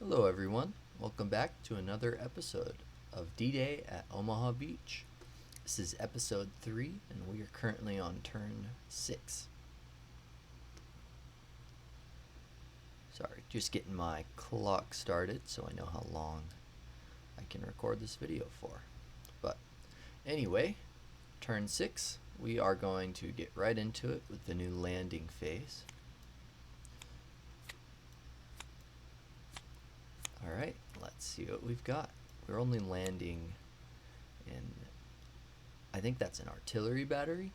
Hello, everyone. Welcome back to another episode of D-Day at Omaha Beach. This is episode 3, and we are currently on turn 6. Sorry, just getting my clock started so I know how long I can record this video for. But anyway, turn 6, we are going to get right into it with the new landing phase. Alright, let's see what we've got. We're only landing in, I think that's an artillery battery.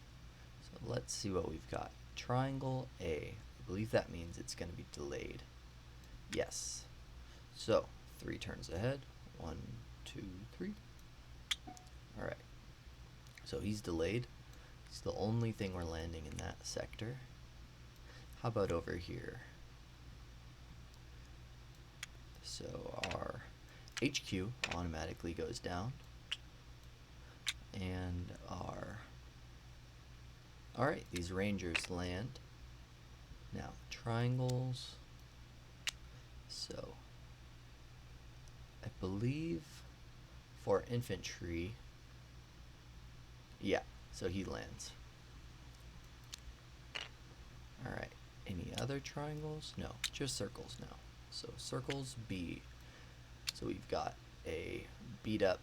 So let's see what we've got. Triangle A. I believe that means it's going to be delayed. Yes. So, 3 turns ahead. 1, 2, 3. Alright. So he's delayed. It's the only thing we're landing in that sector. How about over here? So our HQ automatically goes down. And our... Alright, these rangers land. Now, triangles. So, I believe for infantry, yeah, so he lands. Alright, any other triangles? No, just circles now. So, circles B. So we've got a beat up,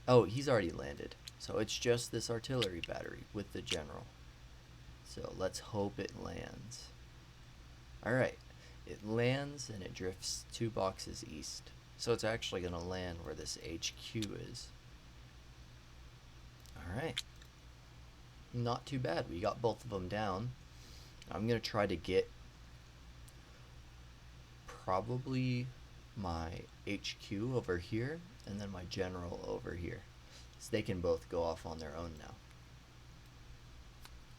oh, he's already landed. So it's just this artillery battery with the general. So let's hope it lands. Alright, it lands and it drifts 2 boxes east. So it's actually going to land where this HQ is. Alright. Not too bad. We got both of them down. I'm going to try to get probably my HQ over here and then my general over here. So they can both go off on their own now.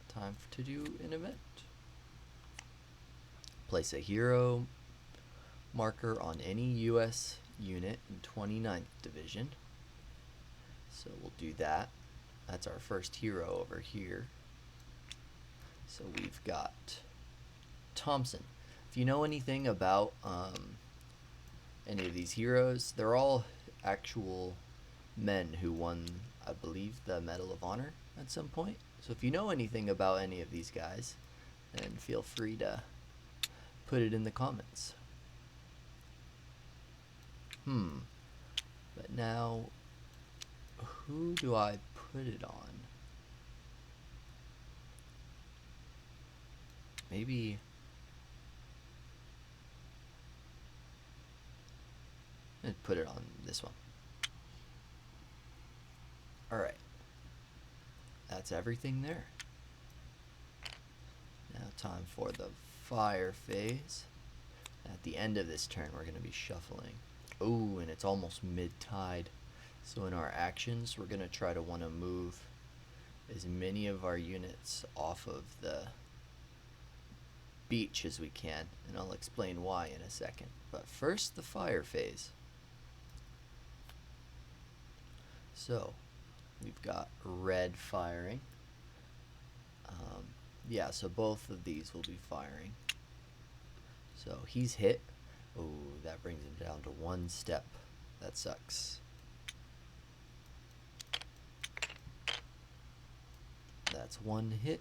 Time to do an event. Place a hero marker on any US unit in 29th Division. So we'll do that. That's our first hero over here. So we've got Thompson. If you know anything about any of these heroes, they're all actual men who won, I believe, the Medal of Honor at some point. So if you know anything about any of these guys, then feel free to put it in the comments. But now, who do I put it on? Maybe... I'd put it on this one. Alright. That's everything there. Now time for the fire phase. At the end of this turn, we're going to be shuffling. Oh, and it's almost mid-tide. So in our actions, we're going to try to want to move as many of our units off of the beach as we can. And I'll explain why in a second. But first, the fire phase. So, we've got red firing. Yeah, so both of these will be firing. So he's hit. Oh, that brings him down to 1 step. That sucks. That's 1 hit.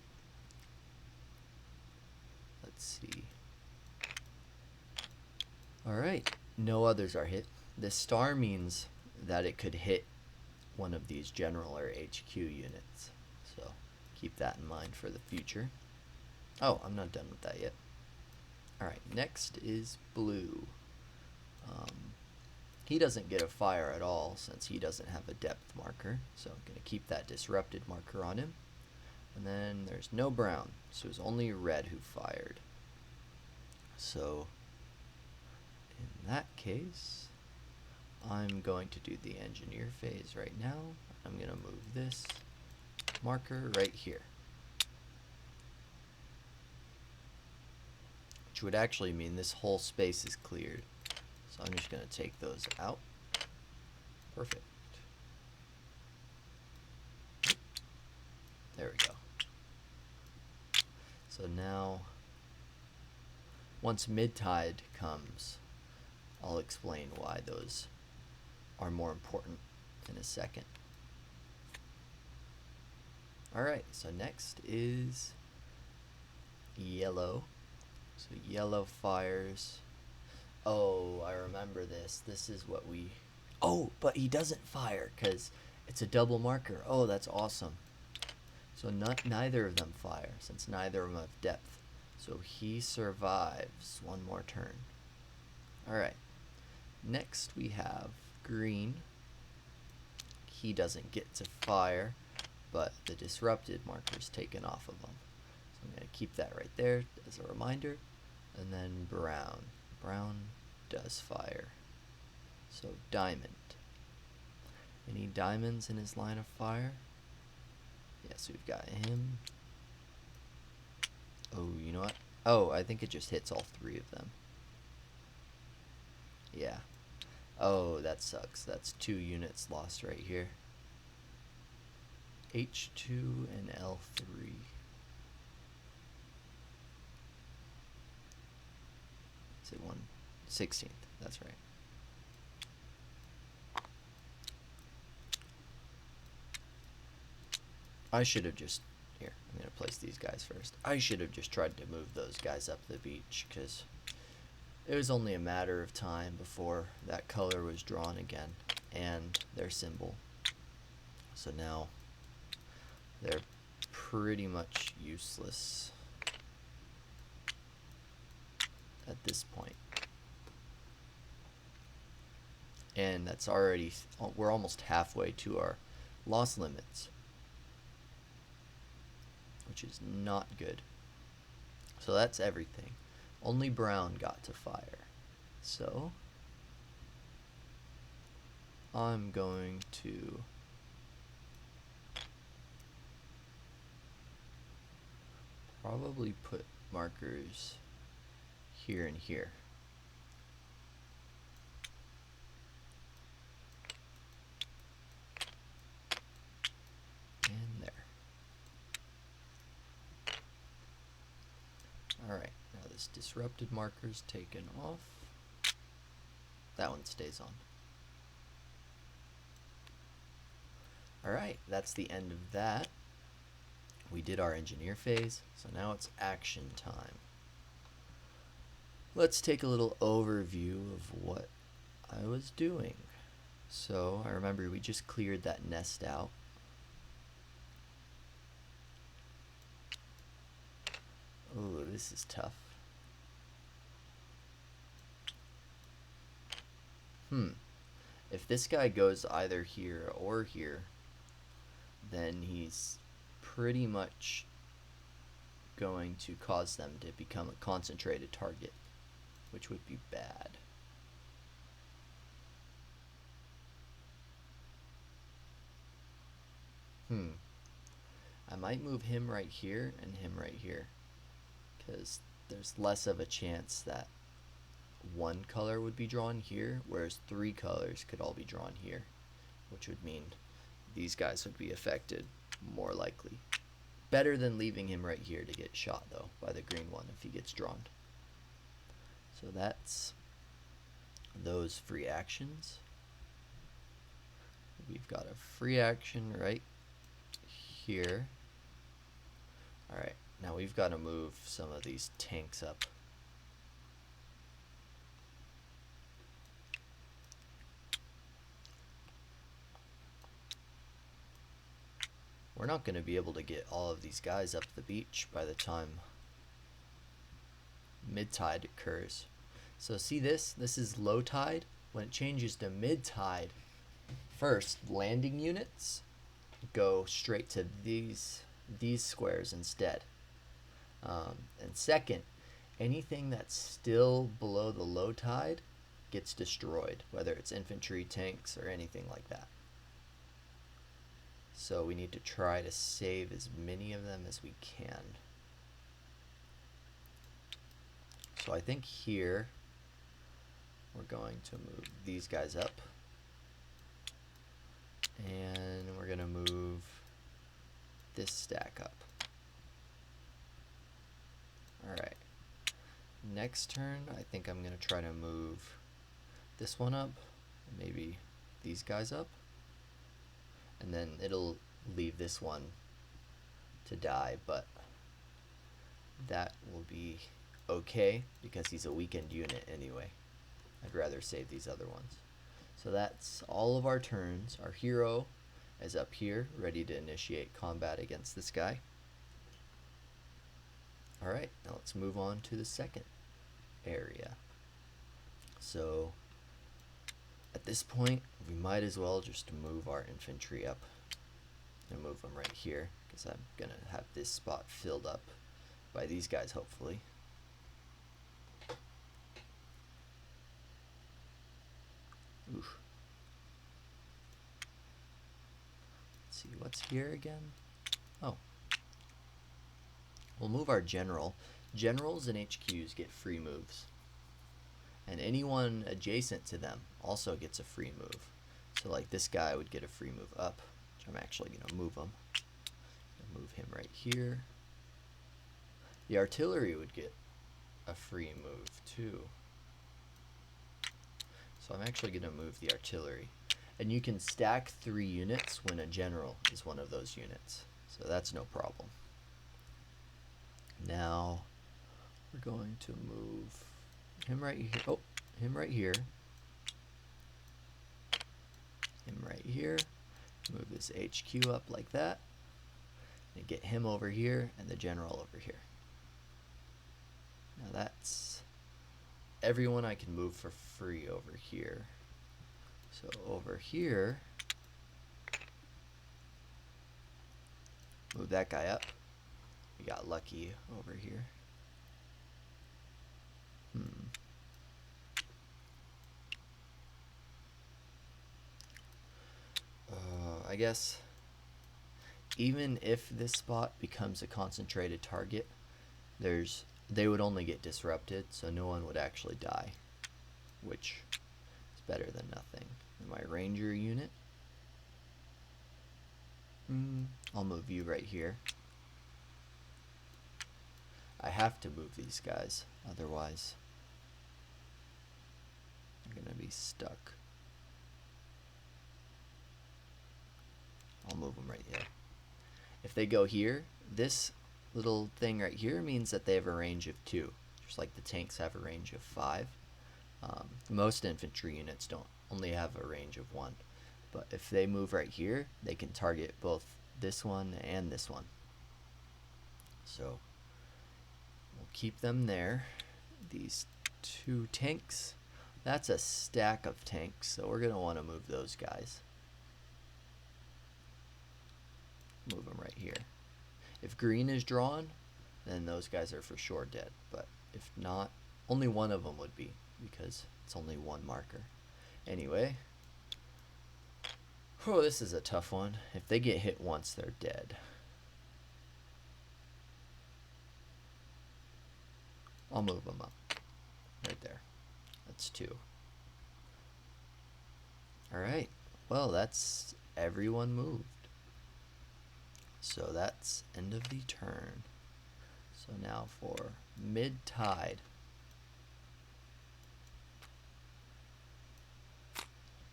Let's see. Alright, no others are hit. This star means that it could hit one of these general or HQ units. So keep that in mind for the future. Oh, I'm not done with that yet. Alright, next is blue. He doesn't get a fire at all since he doesn't have a depth marker. So I'm going to keep that disrupted marker on him. And then there's no brown, so it's only red who fired. So in that case, I'm going to do the engineer phase right now. I'm going to move this marker right here, which would actually mean this whole space is cleared. So I'm just going to take those out. Perfect. There we go. So now, once mid-tide comes, I'll explain why those are more important in a second. Alright, so next is yellow. So yellow fires. Oh, I remember this. This is what we... Oh, but he doesn't fire because it's a double marker. Oh, that's awesome. So neither of them fire, since neither of them have depth. So he survives one more turn. Alright. Next we have green. He doesn't get to fire, but the disrupted marker is taken off of him. So I'm going to keep that right there as a reminder. And then brown. Brown does fire. So diamond. Any diamonds in his line of fire? Yes, we've got him. Oh, you know what? Oh, I think it just hits all three of them. Yeah. Oh, that sucks. That's 2 units lost right here. H2 and L3. Is it 1/16? That's right. I should have just... Here, I'm going to place these guys first. I should have just tried to move those guys up the beach, because it was only a matter of time before that color was drawn again, and their symbol. So now they're pretty much useless at this point. And that's already... We're almost halfway to our loss limits, which is not good. So that's everything. Only brown got to fire. So I'm going to probably put markers here and here. And there. Alright, now this disrupted marker's taken off. That one stays on. Alright, that's the end of that. We did our engineer phase, so now it's action time. Let's take a little overview of what I was doing. So I remember we just cleared that nest out. Oh, this is tough. If this guy goes either here or here, then he's pretty much going to cause them to become a concentrated target, which would be bad. I might move him right here and him right here, because there's less of a chance that one color would be drawn here, whereas 3 colors could all be drawn here, which would mean these guys would be affected more likely. Better than leaving him right here to get shot, though, by the green one if he gets drawn. So that's those free actions. We've got a free action right here. Alright, now we've got to move some of these tanks up. We're not going to be able to get all of these guys up the beach by the time mid-tide occurs. So see this? This is low tide. When it changes to mid-tide, first, landing units go straight to these squares instead. And second, anything that's still below the low tide gets destroyed, whether it's infantry, tanks, or anything like that. So we need to try to save as many of them as we can. So I think here we're going to move these guys up, and we're going to move this stack up. Alright, next turn I think I'm going to try to move this one up, maybe these guys up, and then it'll leave this one to die, but that will be okay because he's a weakened unit anyway. I'd rather save these other ones. So that's all of our turns. Our hero is up here, ready to initiate combat against this guy. Alright, now let's move on to the second area. So at this point, we might as well just move our infantry up and move them right here, because I'm going to have this spot filled up by these guys, hopefully. Oof. Let's see, what's here again? Oh. We'll move our general. Generals and HQs get free moves. And anyone adjacent to them also gets a free move. So like this guy would get a free move up, which I'm actually going to move him. Move him right here. The artillery would get a free move too. So I'm actually going to move the artillery. And you can stack 3 units when a general is one of those units. So that's no problem. Now we're going to move him right here. Oh, him right here. Him right here. Move this HQ up like that. And get him over here and the general over here. Now that's everyone I can move for free over here. So over here, move that guy up. We got lucky over here. I guess even if this spot becomes a concentrated target, they would only get disrupted, so no one would actually die, which is better than nothing. And my ranger unit, I'll move you right here. I have to move these guys, otherwise I'm gonna be stuck. I'll move them right here. If they go here, this little thing right here means that they have a range of 2, just like the tanks have a range of 5. Most infantry units don't, only have a range of 1. But if they move right here, they can target both this one and this one. So we'll keep them there. These 2 tanks, that's a stack of tanks, so we're going to want to move those guys. Move them right here. If green is drawn, then those guys are for sure dead. But if not, only one of them would be, because it's only 1 marker. Anyway, oh, this is a tough one. If they get hit once, they're dead. I'll move them up. Right there. That's 2. Alright, well, that's everyone moved. So that's end of the turn. So now for mid-tide.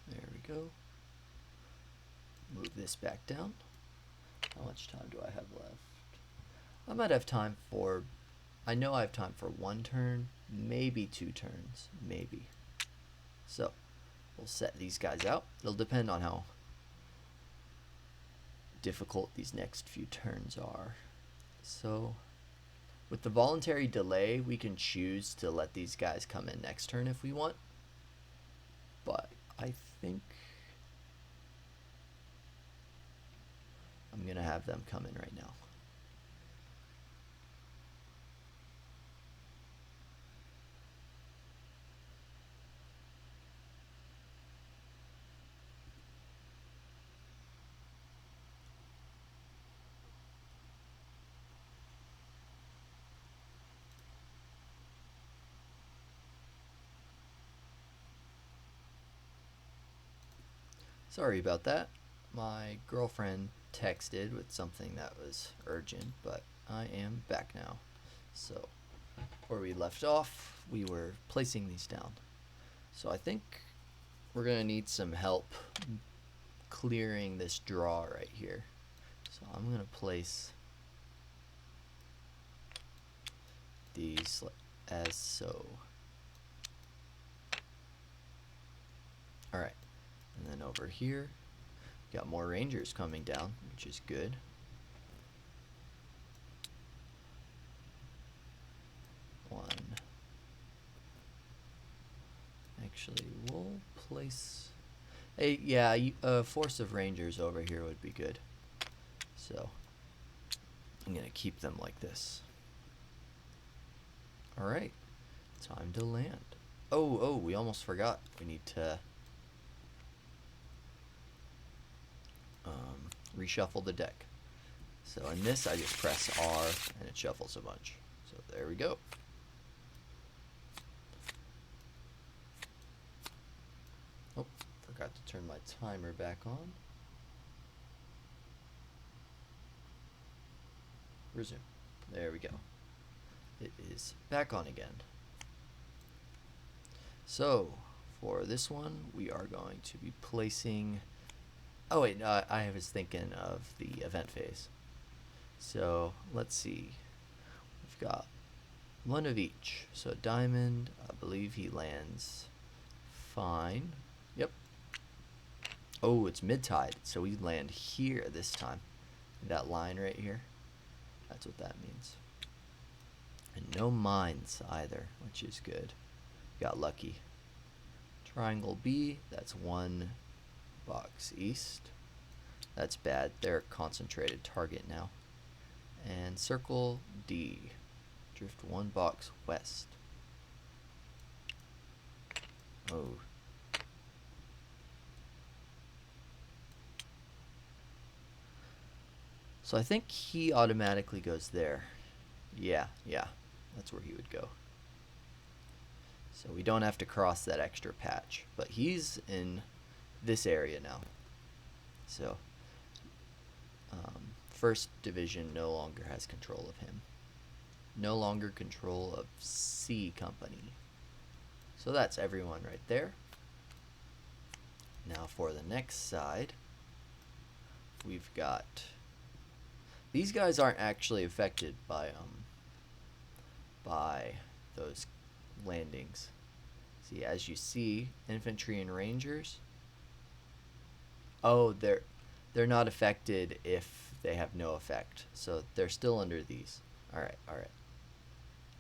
There we go. Move this back down. How much time do I have left? I might have time for, I know I have time for 1 turn, maybe 2 turns, maybe. So we'll set these guys out. It'll depend on how difficult these next few turns are. So with the voluntary delay, we can choose to let these guys come in next turn if we want, but I think I'm gonna have them come in right now. Sorry about that. My girlfriend texted with something that was urgent, but I am back now. So, where we left off, we were placing these down. So I think we're gonna need some help clearing this draw right here. So I'm gonna place these as so. Alright, and then over here, got more rangers coming down, which is good. One. Actually, we'll place a force of rangers over here would be good. So I'm gonna keep them like this. Alright, time to land. Oh, we almost forgot. We need to reshuffle the deck. So in this, I just press R and it shuffles a bunch. So there we go. Oh, forgot to turn my timer back on. Resume. There we go. It is back on again. So for this one, we are going to be placing. Oh wait, no, I was thinking of the event phase. So let's see. We've got one of each. So diamond, I believe he lands fine. Yep. Oh, it's mid-tide, so we land here this time. That line right here. That's what that means. And no mines either, which is good. Got lucky. Triangle B, that's one box east. That's bad. They're a concentrated target now. And circle D, drift one box west. Oh. So I think he automatically goes there. Yeah, that's where he would go. So we don't have to cross that extra patch, but he's in this area now. So first division no longer has control of him. No longer control of C company. So that's everyone right there. Now for the next side, we've got, these guys aren't actually affected by those landings. See, as you see, infantry and rangers, oh, they're not affected if they have no effect, so they're still under these. All right.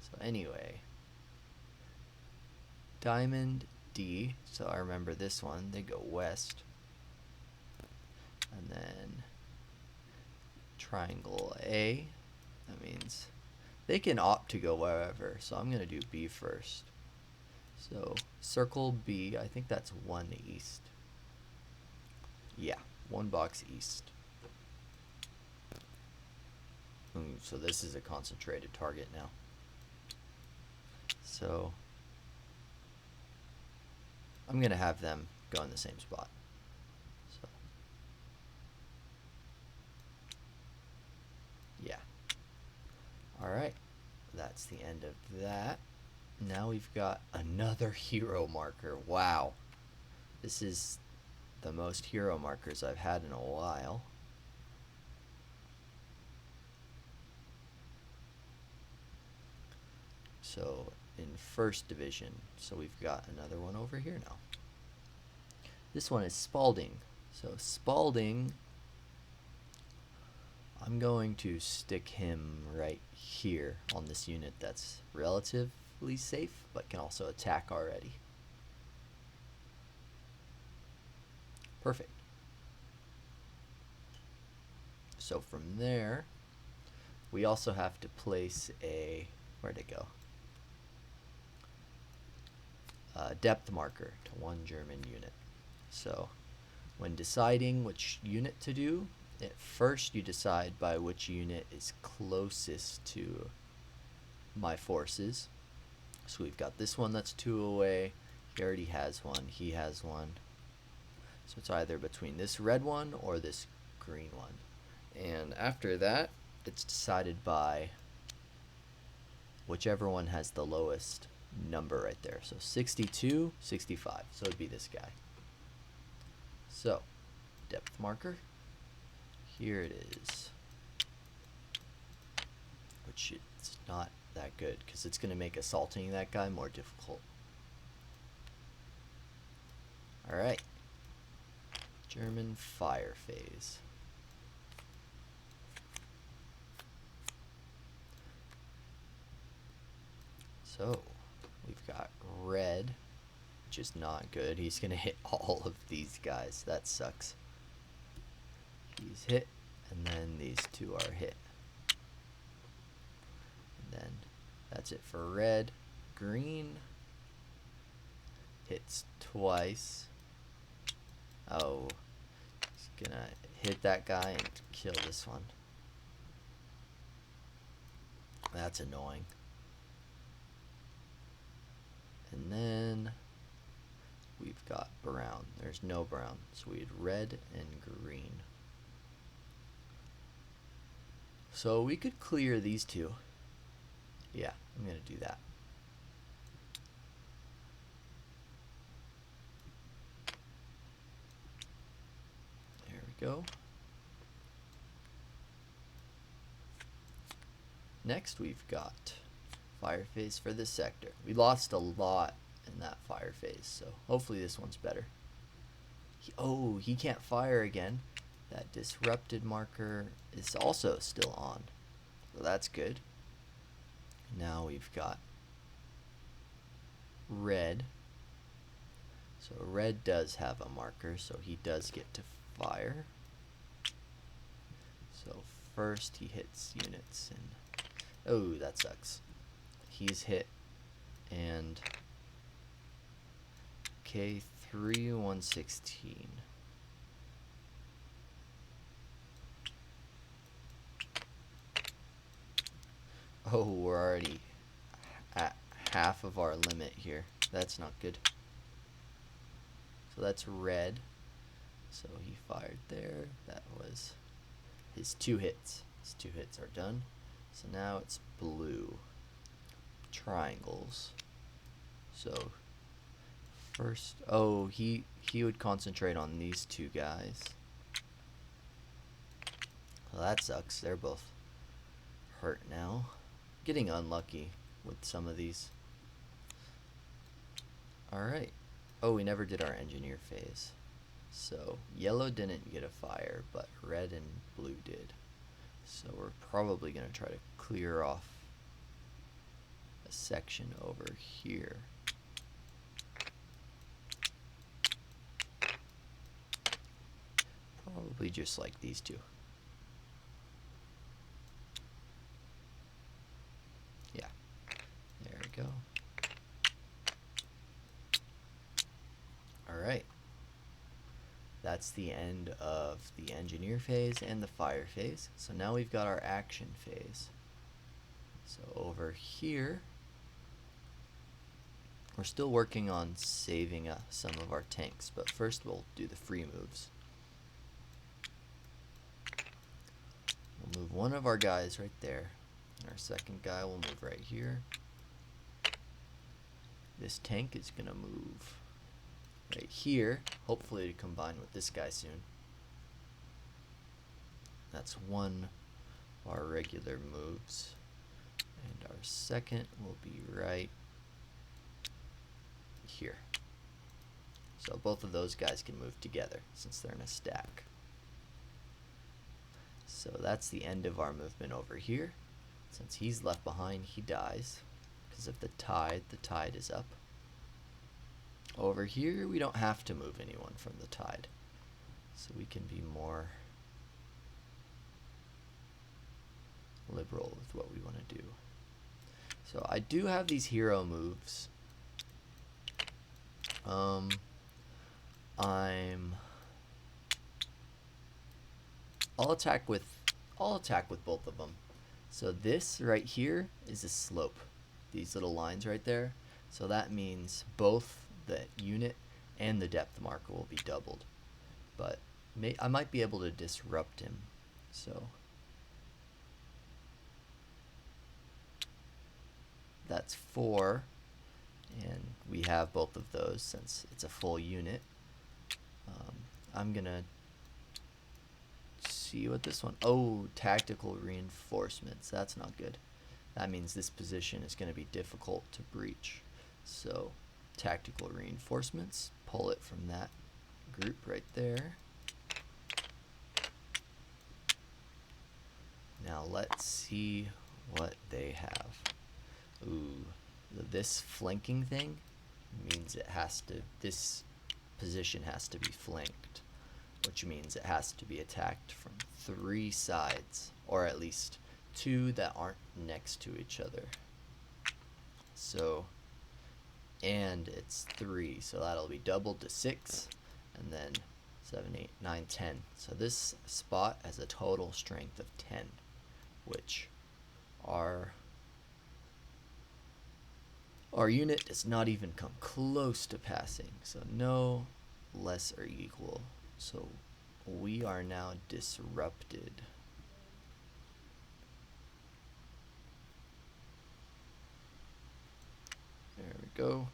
So anyway, diamond D, so I remember this one, they go west, and then triangle A, that means they can opt to go wherever, so I'm gonna do B first. So circle B, I think that's one east. Yeah, one box east. So this is a concentrated target now. So I'm gonna have them go in the same spot. So yeah. Alright, that's the end of that. Now we've got another hero marker. Wow. This is the most hero markers I've had in a while. So in first division, so we've got another one over here now. This one is Spalding. So Spalding, I'm going to stick him right here on this unit that's relatively safe, but can also attack already. Perfect. So from there, we also have to place a, where'd it go? Depth marker to one German unit. So when deciding which unit to do, at first you decide by which unit is closest to my forces. So we've got this one that's 2 away. He already has one. He has one. So it's either between this red one or this green one. And after that, it's decided by whichever one has the lowest number right there. So 62, 65. So it'd be this guy. So, depth marker. Here it is. Which it's not that good because it's going to make assaulting that guy more difficult. Alright. German fire phase. So, we've got red, which is not good. He's going to hit all of these guys. That sucks. He's hit, and then these two are hit. And then that's it for red. Green hits twice. Oh, he's gonna hit that guy and kill this one. That's annoying. And then we've got brown. There's no brown, so we had red and green. So we could clear these two. Yeah, I'm gonna do that. There we go. Next we've got fire phase for this sector. We lost a lot in that fire phase, so hopefully this one's better. He can't fire again. That disrupted marker is also still on, so that's good. Now we've got red. So red does have a marker, so he does get to fire. So first he hits units, and oh, that sucks. He's hit, and K3 116. Oh, we're already at half of our limit here. That's not good. So that's red. So he fired there. That was his 2 hits. His 2 hits are done. So now it's blue. Triangles. So first, oh, he would concentrate on these 2 guys. Well, that sucks. They're both hurt now. Getting unlucky with some of these. Alright. Oh, we never did our engineer phase. So yellow didn't get a fire, but red and blue did. So we're probably going to try to clear off a section over here. Probably just like these two. Yeah, there we go. Alright. That's the end of the engineer phase and the fire phase. So now we've got our action phase. So over here, we're still working on saving some of our tanks, but first we'll do the free moves. We'll move one of our guys right there, and our second guy will move right here. This tank is gonna move right here, hopefully to combine with this guy soon. That's one of our regular moves. And our second will be right here. So both of those guys can move together since they're in a stack. So that's the end of our movement over here. Since he's left behind, he dies because of the tide. The tide is up. Over here, we don't have to move anyone from the tide. So we can be more liberal with what we want to do. So I do have these hero moves. I'll attack with both of them. So this right here is a slope. These little lines right there. So that means both the unit and the depth marker will be doubled. But I might be able to disrupt him. So that's 4, and we have both of those since it's a full unit. I'm gonna see what this one. Oh, tactical reinforcements. That's not good. That means this position is going to be difficult to breach. So, tactical reinforcements. Pull it from that group right there. Now let's see what they have. Ooh, this flanking thing means this position has to be flanked, which means it has to be attacked from 3 sides, or at least 2 that aren't next to each other. So, and it's 3, so that'll be doubled to 6, and then 7, 8, 9, 10. So this spot has a total strength of 10, which our unit does not even come close to passing. So no less or equal. So we are now disrupted. There we go.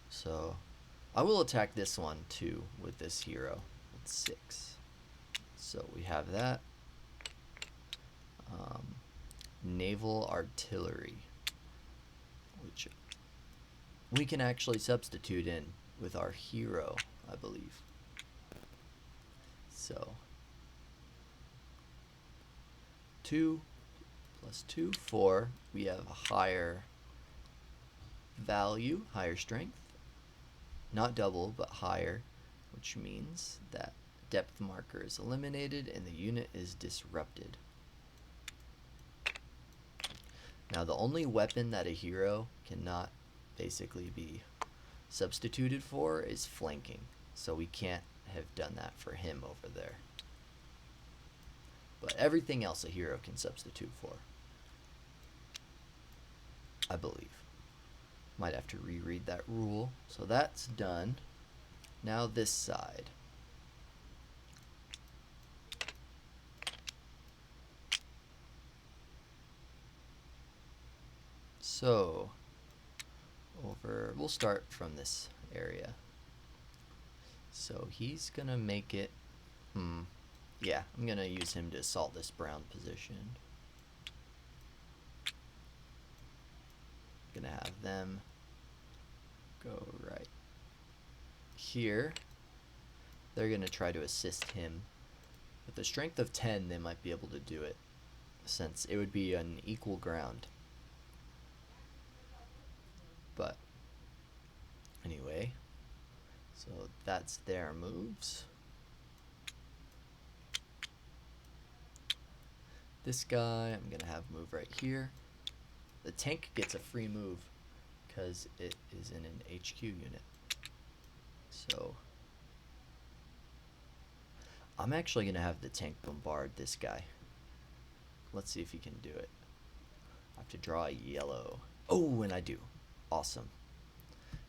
So I will attack this one too with this hero. It's 6. So we have that. Naval artillery, which we can actually substitute in with our hero, I believe. So 2 plus 2, 4. We have a higher value, higher strength. Not double, but higher, which means that depth marker is eliminated and the unit is disrupted. Now the only weapon that a hero cannot basically be substituted for is flanking. So we can't have done that for him over there. But everything else a hero can substitute for, I believe. Might have to reread that rule. So that's done. Now this side. So we'll start from this area. So he's gonna make it, yeah, I'm gonna use him to assault this brown position. Gonna have them go right here. They're gonna try to assist him. With a strength of 10, they might be able to do it, since it would be an equal ground. But anyway, so that's their moves. This guy I'm gonna have move right here. The tank gets a free move because it is in an HQ unit. So I'm actually gonna have the tank bombard this guy. Let's see if he can do it. I have to draw a yellow. Oh, and I do. Awesome.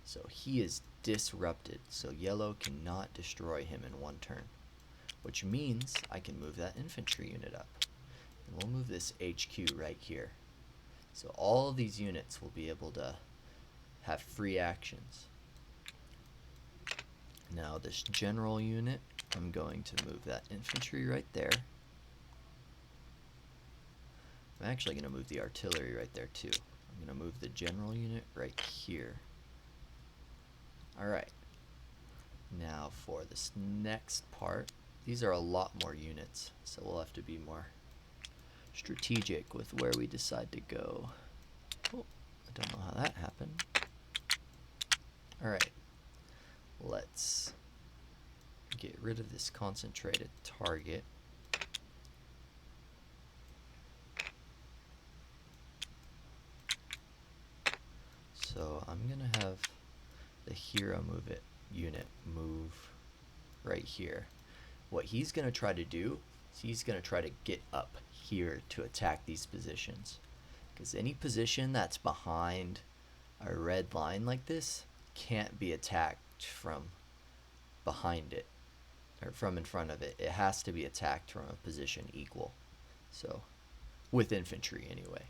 So he is disrupted, so yellow cannot destroy him in 1 turn, which means I can move that infantry unit up. And we'll move this HQ right here. So all of these units will be able to have free actions. Now this general unit, I'm going to move that infantry right there. I'm actually going to move the artillery right there too. I'm going to move the general unit right here. Alright. Now for this next part, these are a lot more units, so we'll have to be more strategic with where we decide to go. Oh, I don't know how that happened. Alright. Let's get rid of this concentrated target. So I'm gonna have the hero unit move right here. What he's gonna try to do is he's gonna try to get up here to attack these positions, because any position that's behind a red line like this can't be attacked from behind it or from in front of it. It has to be attacked from a position equal, so with infantry anyway.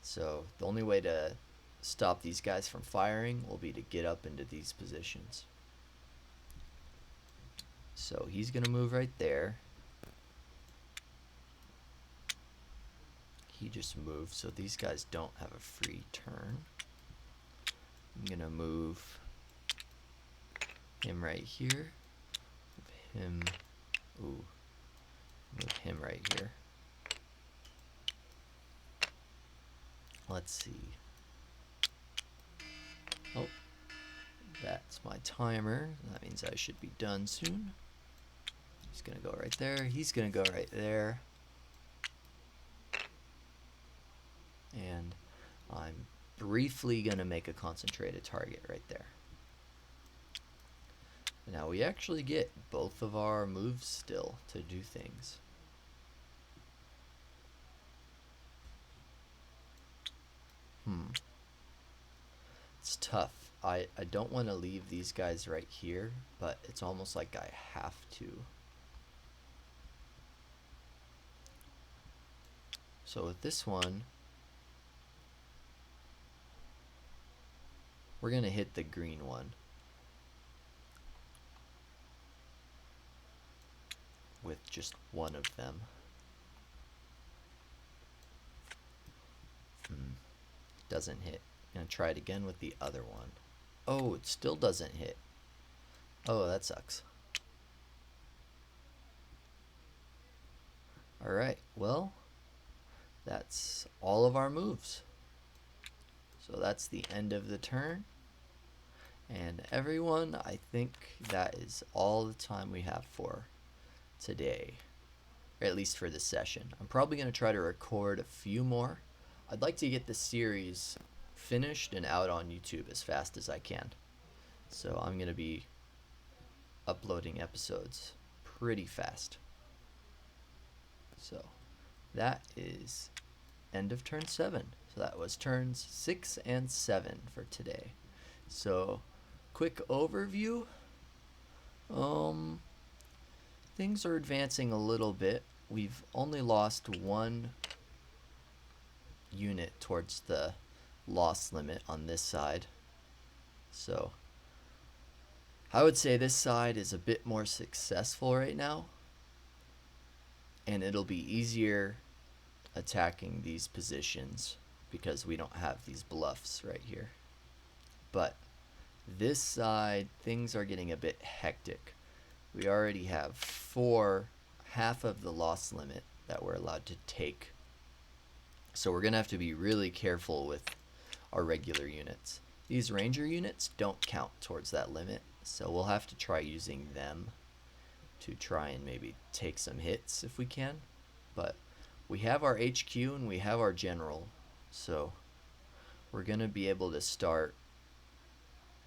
So the only way to stop these guys from firing will be to get up into these positions. So he's going to move right there. He just moved, so these guys don't have a free turn. I'm going to move him right here. Move him right here. Let's see. Oh, that's my timer. That means I should be done soon. He's gonna go right there. He's gonna go right there. And I'm briefly gonna make a concentrated target right there. Now we actually get both of our moves still to do things. It's tough. I don't want to leave these guys right here, but it's almost like I have to. So with this one, we're going to hit the green one with just one of them. Doesn't hit. I'm going to try it again with the other one. Oh, it still doesn't hit. Oh, that sucks. Alright, well, that's all of our moves. So that's the end of the turn. And everyone, I think that is all the time we have for today. Or at least for this session. I'm probably going to try to record a few more. I'd like to get the series finished and out on YouTube as fast as I can. So I'm going to be uploading episodes pretty fast. So that is end of turn 7. So that was turns 6 and 7 for today. So quick overview. Things are advancing a little bit. We've only lost one unit towards the loss limit on this side. So I would say this side is a bit more successful right now, and it'll be easier attacking these positions because we don't have these bluffs right here. But this side, things are getting a bit hectic. We already have half of the loss limit that we're allowed to take. So we're going to have to be really careful with our regular units. These ranger units don't count towards that limit, so we'll have to try using them to try and maybe take some hits if we can. But we have our HQ and we have our general, so we're going to be able to start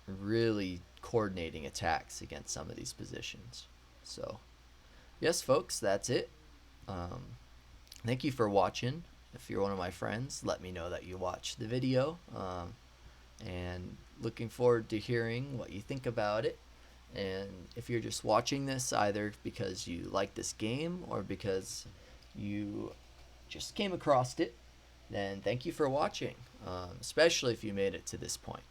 really coordinating attacks against some of these positions. So yes, folks, that's it. Thank you for watching. If you're one of my friends, let me know that you watched the video, and looking forward to hearing what you think about it. And if you're just watching this either because you like this game or because you just came across it, then thank you for watching, especially if you made it to this point.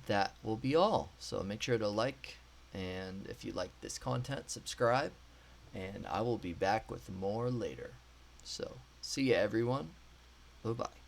That will be all. So make sure to like, and if you like this content, subscribe, and I will be back with more later. So see ya, everyone. Bye-bye.